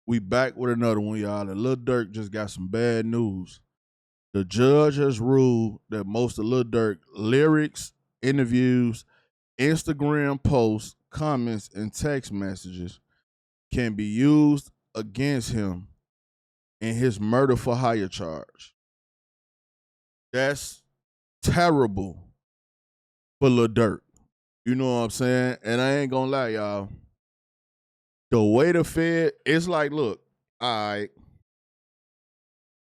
We back with another one, y'all. And Lil Durk just got some bad news. The judge has ruled that most of Lil Durk lyrics, interviews, Instagram posts, comments, and text messages can be used against him in his murder for hire charge. That's terrible for Lil Durk. You know what I'm saying? And I ain't gonna lie, y'all. The way the Fed, it's like, look, all right,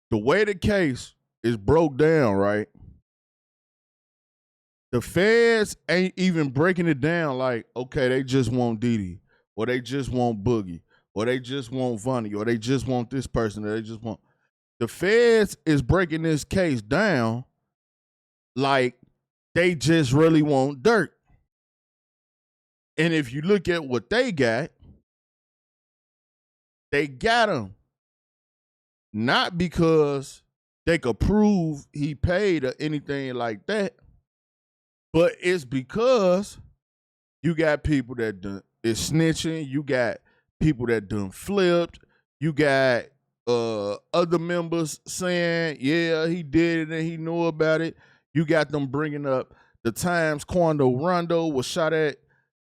the way the case is broke down, right? The feds ain't even breaking it down like, okay, they just want Diddy, or they just want Boogie, or they just want Vonnie, or they just want this person, or they just want. The feds is breaking this case down like they just really want Durk. And if you look at what they got him not because they could prove he paid or anything like that, but it's because you got people that is snitching, you got people that done flipped, you got other members saying, yeah, he did it and he knew about it. You got them bringing up the times Quando Rondo was shot at,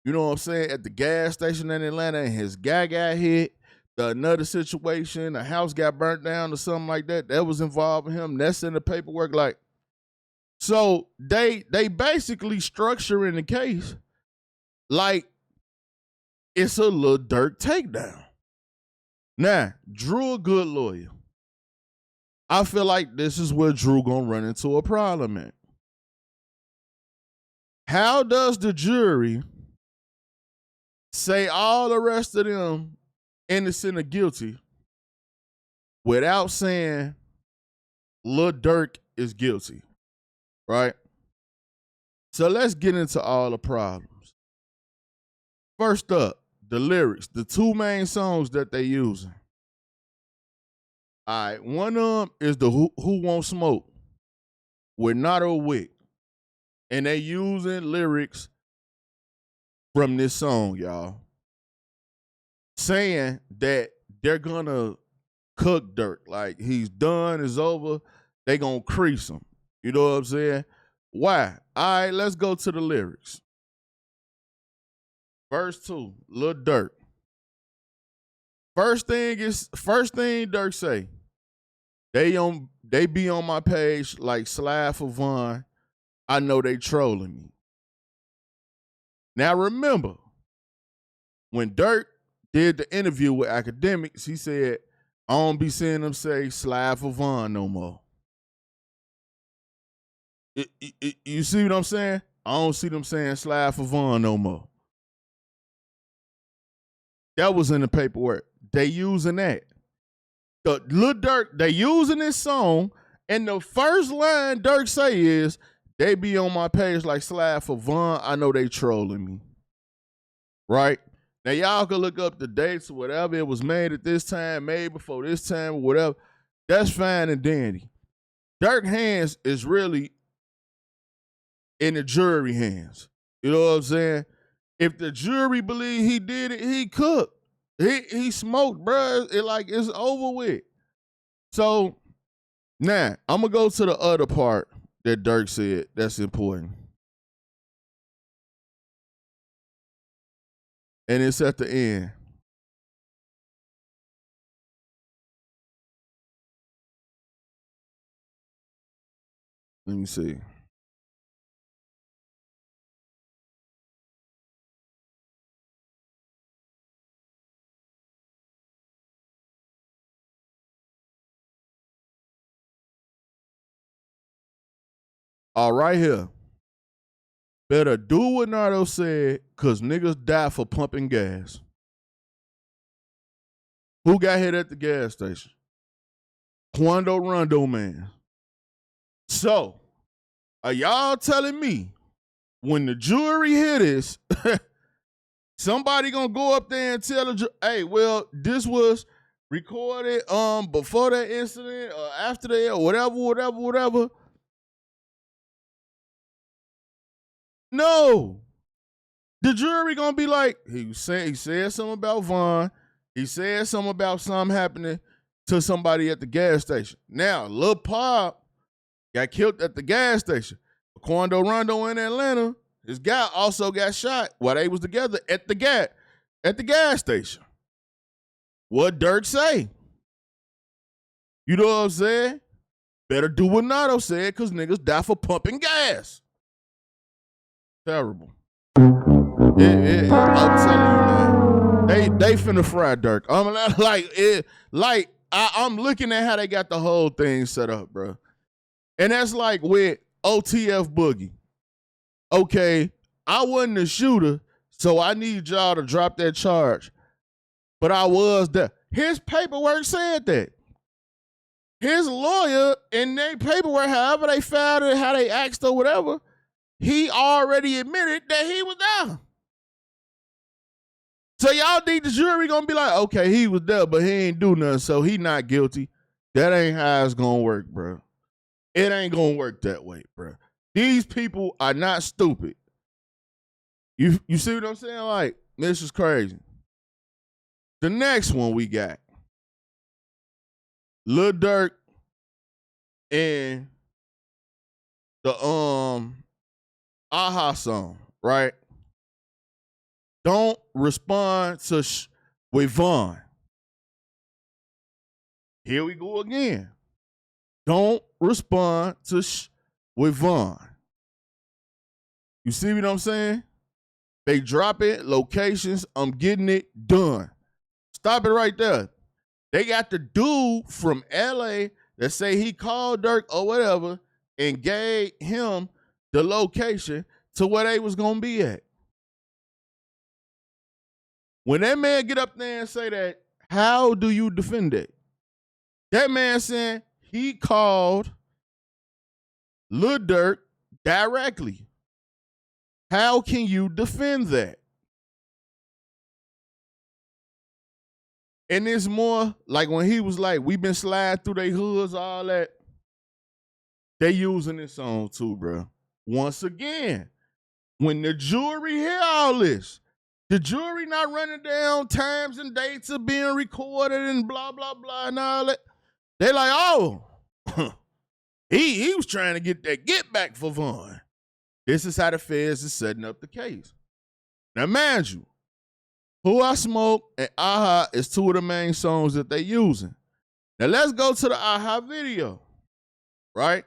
you know what I'm saying, at the gas station in Atlanta and his guy got hit. Another situation, a house got burnt down or something like that, that was involved with him. That's in the paperwork. Like, so they basically structuring the case like it's a Lil Durk takedown. Now, Drew a good lawyer. I feel like this is where Drew gonna run into a problem at. How does the jury say all the rest of them innocent or guilty without saying Lil Durk is guilty, right? So let's get into all the problems. First up, the lyrics, the two main songs that they using. All right, one of them is the Who Won't Smoke with Nato Wick. And they using lyrics from this song, y'all, saying that they're gonna cook Durk. Like, he's done, it's over, they gonna crease him. You know what I'm saying? Why? All right, let's go to the lyrics. Verse 2, Lil Durk. First thing Durk say, they be on my page like Slide for Vaughn. I know they trolling me. Now remember, when Durk did the interview with Academics, he said, I don't be seeing them say Slide for Vaughn no more. You see what I'm saying? I don't see them saying Slide for Vaughn no more. That was in the paperwork. They using that. The Lil Durk, they using this song, and the first line Durk say is, they be on my page like Slide for Vaughn. I know they trolling me. Right? Now, y'all can look up the dates or whatever. It was made at this time, made before this time, or whatever. That's fine and dandy. Durk hands is really in the jury hands. You know what I'm saying? If the jury believe he did it, he cooked. He smoked, bruh. It's over with. So, now, I'm going to go to the other part that Durk said that's important. And it's at the end. Let me see. All right here. Better do what Nardo said, cause niggas die for pumping gas. Who got hit at the gas station? Quando Rondo man. So, are y'all telling me when the jury hear this, somebody gonna go up there and tell the jury, hey, well, this was recorded before that incident or after that or whatever. No. The jury gonna be like, he said something about Vaughn. He said something about something happening to somebody at the gas station. Now, Lil Pop got killed at the gas station. Quando Rondo in Atlanta, his guy also got shot while they was together at the gas station. What Durk say? You know what I'm saying? Better do what Nato said, because niggas die for pumping gas. Terrible. I'm telling you, man. They finna fry Durk. I'm looking at how they got the whole thing set up, bro. And that's like with OTF Boogie. Okay, I wasn't a shooter, so I need y'all to drop that charge. But I was there. His paperwork said that. His lawyer in their paperwork, however they filed it, how they asked or whatever, he already admitted that he was there. So y'all think the jury gonna be like, okay, he was there, but he ain't do nothing, so he not guilty. That ain't how it's gonna work, bro. It ain't gonna work that way, bro. These people are not stupid. You see what I'm saying? Like, this is crazy. The next one we got, Lil Durk and the Aha song, right? Don't respond to with Vaughn. Here we go again. Don't respond to with Vaughn. You see what I'm saying? They drop it, locations, I'm getting it done. Stop it right there. They got the dude from LA that say he called Durk or whatever and gave him the location to where they was gonna be at. When that man get up there and say that, how do you defend it? That man saying he called Lil Durk directly. How can you defend that? And it's more like when he was like, we been sliding through their hoods, all that. They using this song too, bro. Once again, when the jury hear all this, the jury not running down times and dates of being recorded and blah, blah, blah and all that. They like, oh, he was trying to get that get back for Vaughn. This is how the feds is setting up the case. Now, mind you, Who I Smoke and Aha is two of the main songs that they using. Now, let's go to the Aha video, right?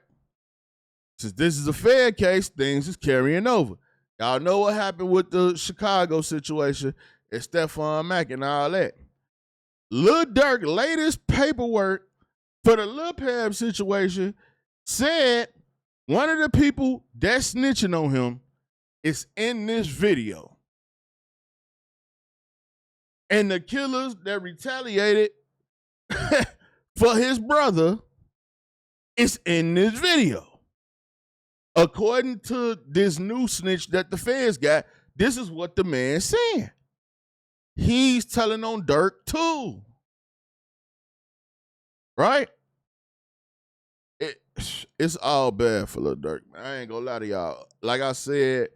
Since this is a fair case, things is carrying over. Y'all know what happened with the Chicago situation and Stephon Mack and all that. Lil Durk latest paperwork for the Lil Pab situation said one of the people that's snitching on him is in this video. And the killers that retaliated for his brother is in this video. According to this new snitch that the feds got, this is what the man's saying. He's telling on Durk too. Right? It's all bad for Lil Durk, man. I ain't gonna lie to y'all. Like I said,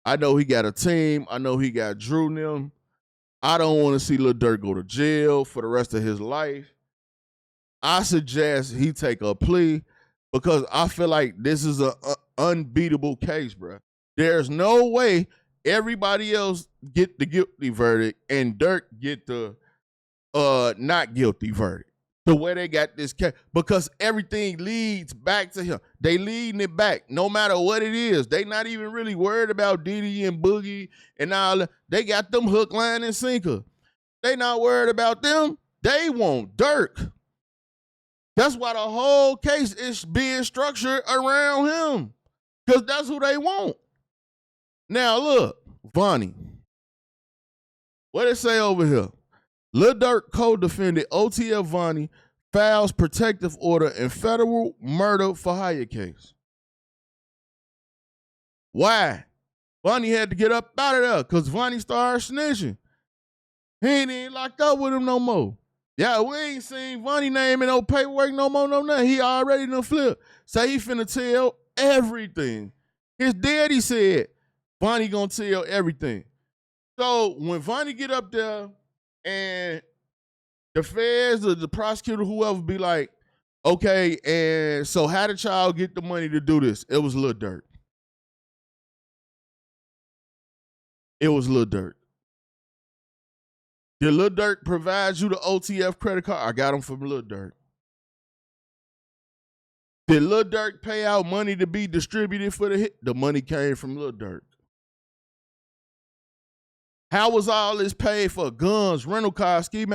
I know he got a team. I know he got Drew and them. I don't want to see Lil Durk go to jail for the rest of his life. I suggest he take a plea because I feel like this is an unbeatable case, bro. There's no way everybody else get the guilty verdict and Durk get the not guilty verdict. The way they got this case, because everything leads back to him. They leading it back, no matter what it is. They not even really worried about Diddy and Boogie and all that. They got them hook, line, and sinker. They not worried about them. They want Durk. That's why the whole case is being structured around him, because that's who they want. Now look, Vonnie, what it say over here? Lil Durk co-defendant OTF Vonnie files protective order in federal murder for hire case. Why? Vonnie had to get up out of there because Vonnie started snitching. He ain't even locked up with him no more. Yeah, we ain't seen Vonnie name in no paperwork no more, no nothing. He already done flipped. Say he finna tell everything. His daddy said Vonnie gonna tell everything. So when Vonnie get up there and The feds or the prosecutor, whoever, be like, okay, and so how did y'all get the money to do this? It was Lil Durk. It was Lil Durk. Did Lil Durk provide you the OTF credit card? I got them from Lil Durk. Did Lil Durk pay out money to be distributed for the hit? The money came from Lil Durk. How was all this paid for? Guns, rental car scheme?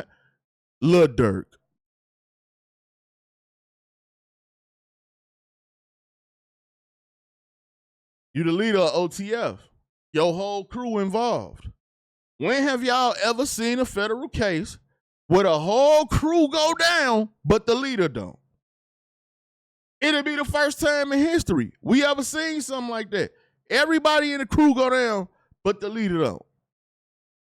Lil Durk. You the leader of OTF. Your whole crew involved. When have y'all ever seen a federal case where the whole crew go down, but the leader don't? It'll be the first time in history we ever seen something like that. Everybody in the crew go down, but the leader don't.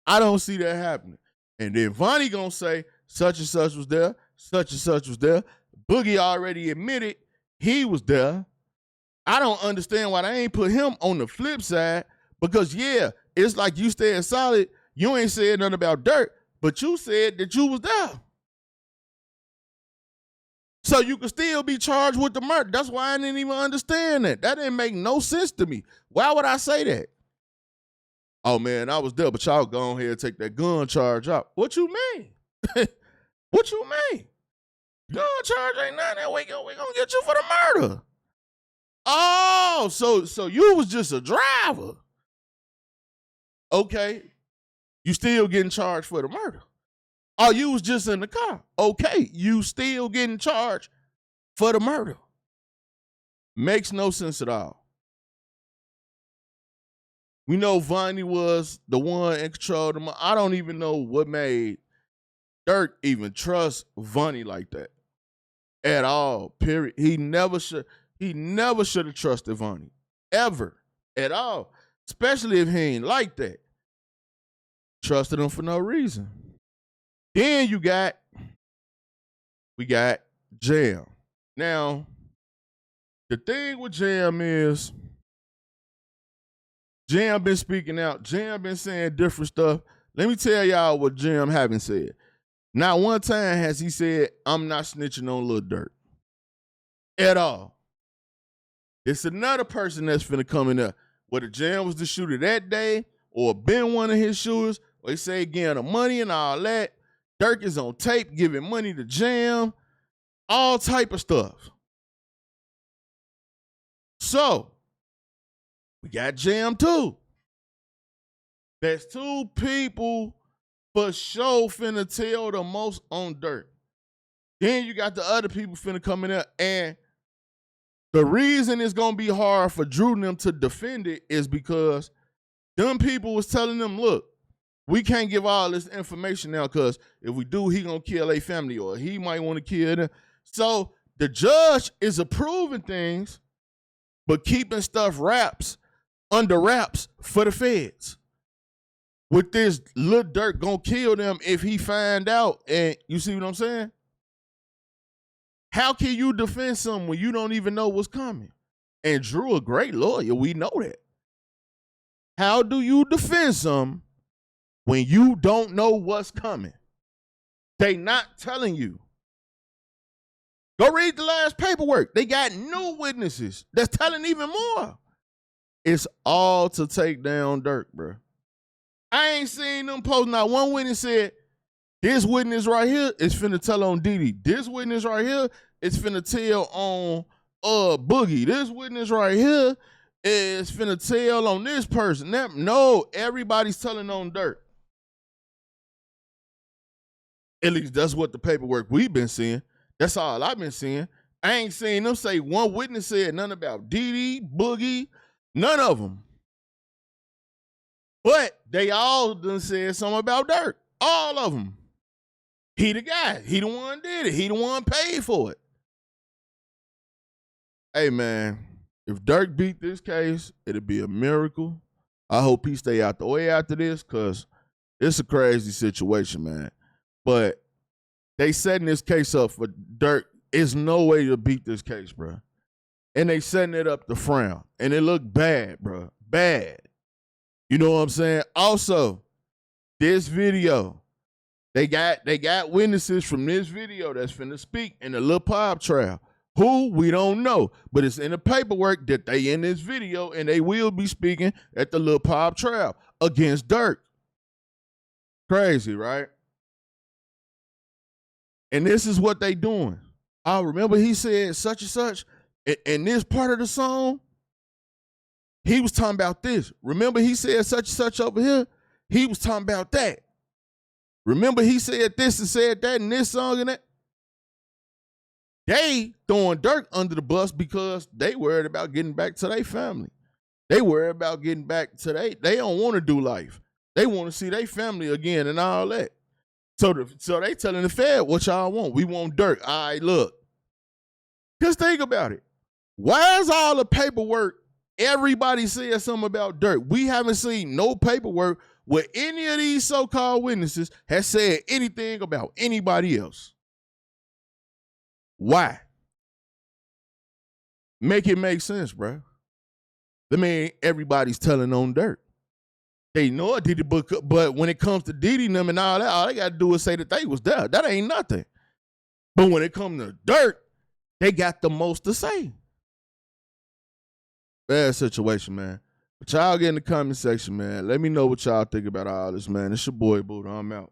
I don't see that happening. And then Vonnie gonna say such and such was there, such and such was there. Boogie already admitted he was there. I don't understand why they ain't put him on the flip side, because yeah, it's like you staying solid. You ain't said nothing about Durk, but you said that you was there. So you could still be charged with the murder. That's why I didn't even understand that. That didn't make no sense to me. Why would I say that? Oh man, I was there, but y'all go ahead and take that gun charge out. What you mean? What you mean? Gun charge ain't nothing. We gonna get you for the murder. Oh, so you was just a driver. Okay. You still getting charged for the murder. Oh, you was just in the car. Okay, you still getting charged for the murder. Makes no sense at all. We know Vonnie was the one in control of the money. I don't even know what made Durk even trust Vonnie like that at all, period. He never should have trusted Vonnie, ever, at all, especially if he ain't like that. Trusted him for no reason. Then we got Jam. Now, the thing with Jam is, Jam been speaking out. Jam been saying different stuff. Let me tell y'all what Jam haven't said. Not one time has he said, I'm not snitching on Lil Durk. At all. It's another person that's finna come in there. Whether Jam was the shooter that day or been one of his shooters, or they say again the money and all that. Durk is on tape giving money to Jam. All type of stuff. So, we got Jam too. There's two people for sure finna tell the most on Durk. Then you got the other people finna come in there, and the reason it's gonna be hard for Drew and them to defend it is because them people was telling them, look, we can't give all this information now because if we do, he gonna kill a family or he might want to kill them. So the judge is approving things, but keeping stuff under wraps for the feds. With this, Lil Durk gonna kill them if he find out. And you see what I'm saying? How can you defend something when you don't even know what's coming? And Drew a great lawyer, we know that. How do you defend something when you don't know what's coming? They not telling you. Go read the last paperwork. They got new witnesses that's telling even more. It's all to take down Durk, bro. I ain't seen them post. Not one witness said, this witness right here is finna tell on Diddy. This witness right here is finna tell on Boogie. This witness right here is finna tell on this person. No, everybody's telling on Durk. At least that's what the paperwork we've been seeing. That's all I've been seeing. I ain't seen them say one witness said nothing about Diddy, Boogie, none of them. But they all done said something about Durk. All of them. He the guy. He the one did it. He the one paid for it. Hey, man, if Durk beat this case, it'll be a miracle. I hope he stay out the way after this because it's a crazy situation, man. But they setting this case up for Durk. There's no way to beat this case, bro. And they setting it up to frown. And it looked bad, bro. Bad. You know what I'm saying? Also, this video They got witnesses from this video that's finna speak in the Lil Pop trial. Who, we don't know, but it's in the paperwork that they in this video and they will be speaking at the Lil Pop trial against Durk. Crazy, right? And this is what they doing. I remember he said such and such. In this part of the song, he was talking about this. Remember he said such and such over here? He was talking about that. Remember he said this and said that in this song and that? They throwing Durk under the bus because they worried about getting back to their family. They worried about getting back to they don't want to do life. They want to see their family again and all that. So they telling the Fed, what y'all want? We want Durk. All right, look. Just think about it. Why is all the paperwork, everybody said something about Durk? We haven't seen no paperwork where any of these so-called witnesses has said anything about anybody else. Why? Make it make sense, bro. I mean, everybody's telling on Durk. They know it did it, but when it comes to Diddy and them and all that, all they got to do is say that they was there. That ain't nothing. But when it comes to Durk, they got the most to say. Bad situation, man. But y'all get in the comment section, man. Let me know what y'all think about all this, man. It's your boy, Buddha. I'm out.